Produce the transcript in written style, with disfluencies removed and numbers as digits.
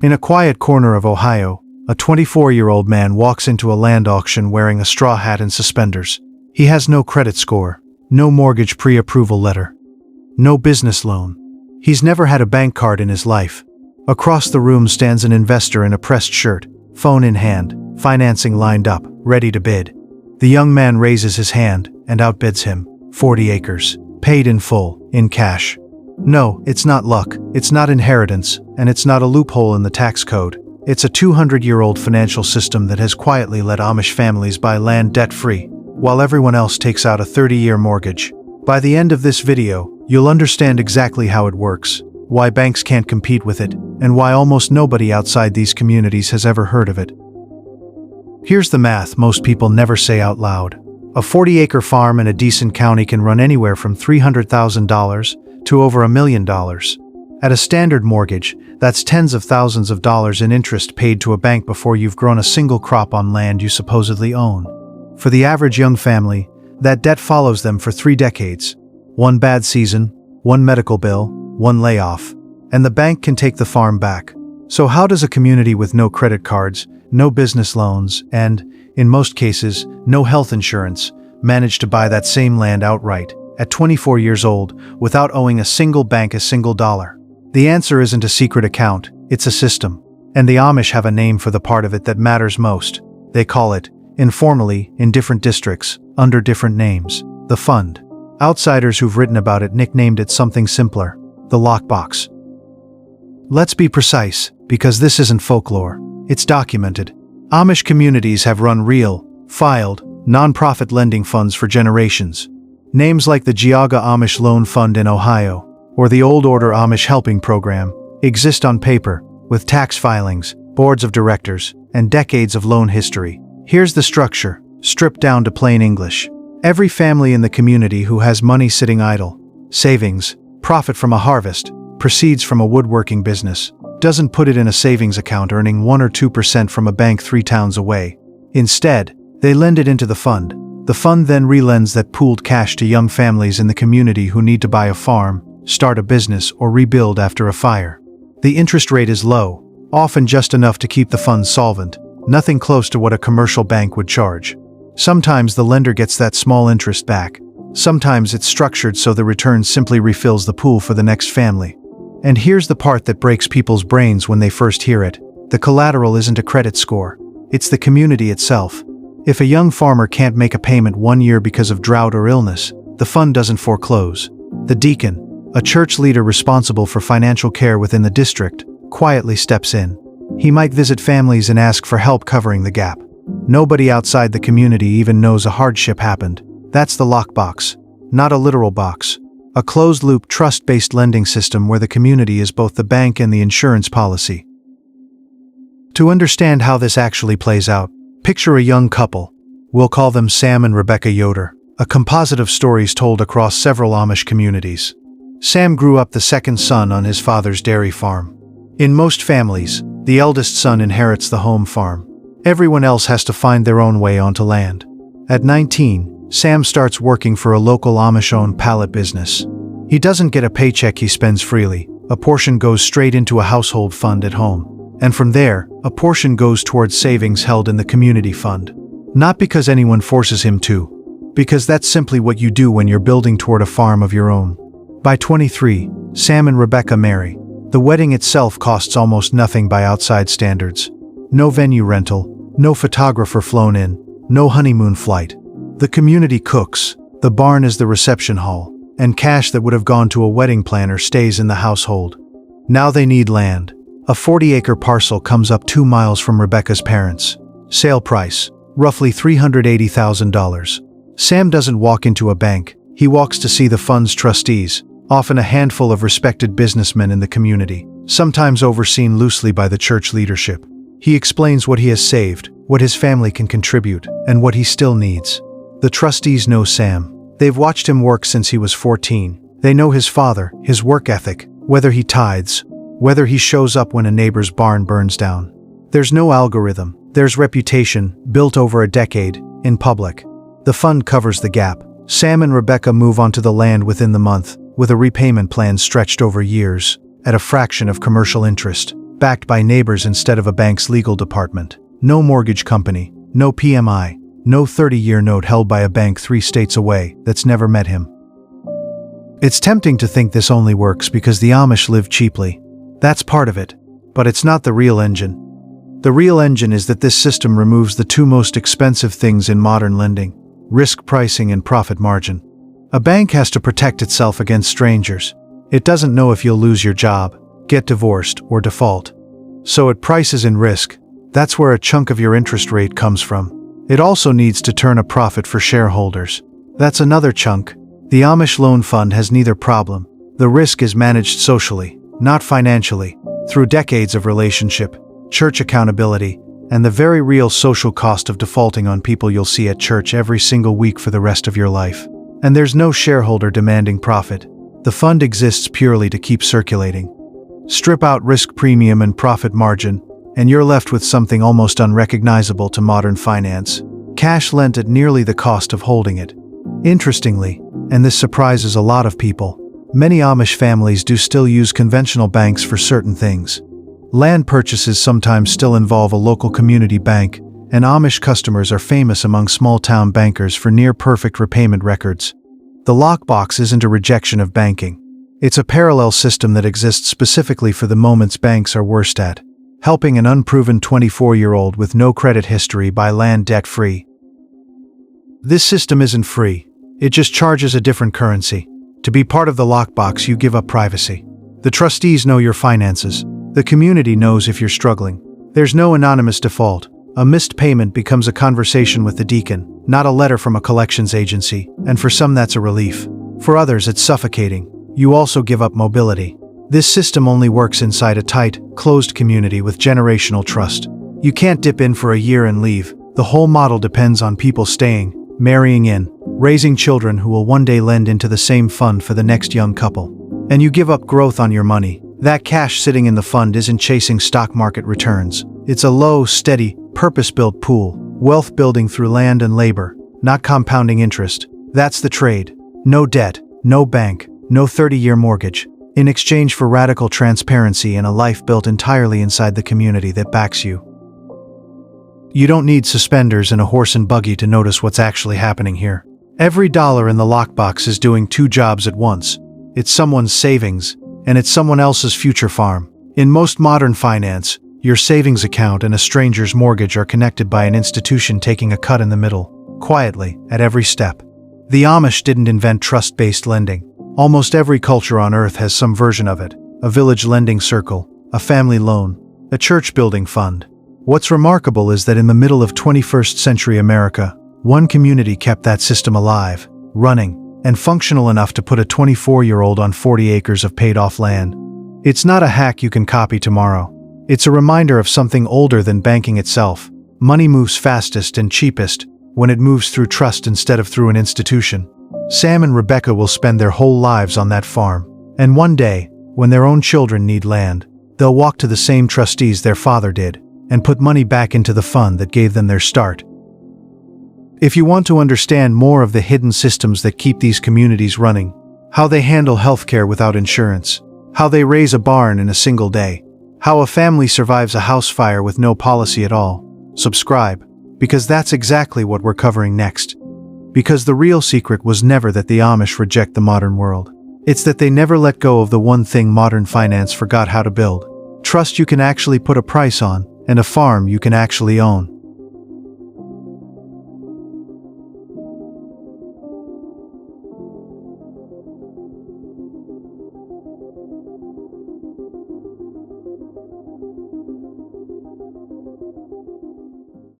In a quiet corner of Ohio, a 24-year-old man walks into a land auction wearing a straw hat and suspenders. He has no credit score, no mortgage pre-approval letter, no business loan. He's never had a bank card in his life. Across the room stands an investor in a pressed shirt, phone in hand, financing lined up, ready to bid. The young man raises his hand and outbids him. 40 acres, paid in full, in cash. No, it's not luck, it's not inheritance, and it's not a loophole in the tax code. It's a 200-year-old financial system that has quietly let Amish families buy land debt-free, while everyone else takes out a 30-year mortgage. By the end of this video, you'll understand exactly how it works, why banks can't compete with it, and why almost nobody outside these communities has ever heard of it. Here's the math most people never say out loud. A 40-acre farm in a decent county can run anywhere from $300,000 to over $1 million. At a standard mortgage, that's tens of thousands of dollars in interest paid to a bank before you've grown a single crop on land you supposedly own. For the average young family, that debt follows them for 3 decades. One bad season, one medical bill, one layoff, and the bank can take the farm back. So how does a community with no credit cards, no business loans, and, in most cases, no health insurance, manage to buy that same land outright, at 24 years old, without owing a single bank a single dollar? The answer isn't a secret account, it's a system. And the Amish have a name for the part of it that matters most. They call it, informally, in different districts, under different names, the fund. Outsiders who've written about it nicknamed it something simpler, the lockbox. Let's be precise, because this isn't folklore, it's documented. Amish communities have run real, filed, non-profit lending funds for generations. Names like the Geauga Amish Loan Fund in Ohio, or the Old Order Amish Helping Program, exist on paper, with tax filings, boards of directors, and decades of loan history. Here's the structure, stripped down to plain English. Every family in the community who has money sitting idle, savings, profit from a harvest, proceeds from a woodworking business, doesn't put it in a savings account earning 1 or 2% from a bank 3 towns away. Instead, they lend it into the fund. The fund then relends that pooled cash to young families in the community who need to buy a farm, start a business, or rebuild after a fire. The interest rate is low, often just enough to keep the fund solvent, nothing close to what a commercial bank would charge. Sometimes the lender gets that small interest back. Sometimes it's structured so the return simply refills the pool for the next family. And here's the part that breaks people's brains when they first hear it. The collateral isn't a credit score. It's the community itself. If a young farmer can't make a payment 1 year because of drought or illness, the fund doesn't foreclose. The deacon, a church leader responsible for financial care within the district, quietly steps in. He might visit families and ask for help covering the gap. Nobody outside the community even knows a hardship happened. That's the lockbox, not a literal box. A closed-loop, trust-based lending system where the community is both the bank and the insurance policy. To understand how this actually plays out, picture a young couple. We'll call them Sam and Rebecca Yoder, a composite of stories told across several Amish communities. Sam grew up the second son on his father's dairy farm. In most families, the eldest son inherits the home farm. Everyone else has to find their own way onto land. At 19, Sam starts working for a local Amish-owned pallet business. He doesn't get a paycheck he spends freely. A portion goes straight into a household fund at home. And from there, a portion goes towards savings held in the community fund. Not because anyone forces him to, because that's simply what you do when you're building toward a farm of your own. By 23, Sam and Rebecca marry. The wedding itself costs almost nothing by outside standards. No venue rental, no photographer flown in, no honeymoon flight. The community cooks, the barn is the reception hall, and cash that would have gone to a wedding planner stays in the household. Now they need land. A 40-acre parcel comes up 2 miles from Rebecca's parents. Sale price, roughly $380,000. Sam doesn't walk into a bank, he walks to see the fund's trustees, often a handful of respected businessmen in the community, sometimes overseen loosely by the church leadership. He explains what he has saved, what his family can contribute, and what he still needs. The trustees know Sam. They've watched him work since he was 14. They know his father, his work ethic, whether he tithes, whether he shows up when a neighbor's barn burns down. There's no algorithm, there's reputation, built over a decade, in public. The fund covers the gap. Sam and Rebecca move onto the land within the month, with a repayment plan stretched over years, at a fraction of commercial interest. backed by neighbors instead of a bank's legal department. No mortgage company, no PMI, no 30-year note held by a bank 3 states away that's never met him. It's tempting to think this only works because the Amish live cheaply. That's part of it, but it's not the real engine. The real engine is that this system removes the 2 most expensive things in modern lending: risk pricing and profit margin. A bank has to protect itself against strangers. It doesn't know if you'll lose your job, get divorced, or default. So it prices in risk. That's where a chunk of your interest rate comes from. It also needs to turn a profit for shareholders. That's another chunk. The Amish Loan Fund has neither problem. The risk is managed socially, not financially, through decades of relationship, church accountability, and the very real social cost of defaulting on people you'll see at church every single week for the rest of your life. And there's no shareholder demanding profit. The fund exists purely to keep circulating. Strip out risk premium and profit margin, and you're left with something almost unrecognizable to modern finance: cash lent at nearly the cost of holding it. Interestingly, and this surprises a lot of people, many Amish families do still use conventional banks for certain things. Land purchases sometimes still involve a local community bank, and Amish customers are famous among small-town bankers for near-perfect repayment records. The lockbox isn't a rejection of banking. It's a parallel system that exists specifically for the moments banks are worst at, helping an unproven 24-year-old with no credit history buy land debt-free. This system isn't free. It just charges a different currency. To be part of the lockbox, you give up privacy. The trustees know your finances. The community knows if you're struggling. There's no anonymous default. A missed payment becomes a conversation with the deacon, not a letter from a collections agency, and for some that's a relief. For others, it's suffocating. You also give up mobility. This system only works inside a tight, closed community with generational trust. You can't dip in for a year and leave. The whole model depends on people staying, marrying in, raising children who will one day lend into the same fund for the next young couple. And you give up growth on your money. That cash sitting in the fund isn't chasing stock market returns. It's a low, steady, purpose-built pool, wealth building through land and labor, not compounding interest. That's the trade. No debt, no bank, no 30-year mortgage, in exchange for radical transparency and a life built entirely inside the community that backs you. You don't need suspenders and a horse and buggy to notice what's actually happening here. Every dollar in the lockbox is doing 2 jobs at once. It's someone's savings, and it's someone else's future farm. In most modern finance, your savings account and a stranger's mortgage are connected by an institution taking a cut in the middle, quietly, at every step. The Amish didn't invent trust-based lending. Almost every culture on Earth has some version of it: a village lending circle, a family loan, a church building fund. What's remarkable is that in the middle of 21st century America, one community kept that system alive, running, and functional enough to put a 24-year-old on 40 acres of paid-off land. It's not a hack you can copy tomorrow. It's a reminder of something older than banking itself. Money moves fastest and cheapest when it moves through trust instead of through an institution. Sam and Rebecca will spend their whole lives on that farm, and one day, when their own children need land, they'll walk to the same trustees their father did, and put money back into the fund that gave them their start. If you want to understand more of the hidden systems that keep these communities running, how they handle healthcare without insurance, how they raise a barn in a single day, how a family survives a house fire with no policy at all, subscribe, because that's exactly what we're covering next. Because the real secret was never that the Amish reject the modern world. It's that they never let go of the one thing modern finance forgot how to build: trust you can actually put a price on, and a farm you can actually own.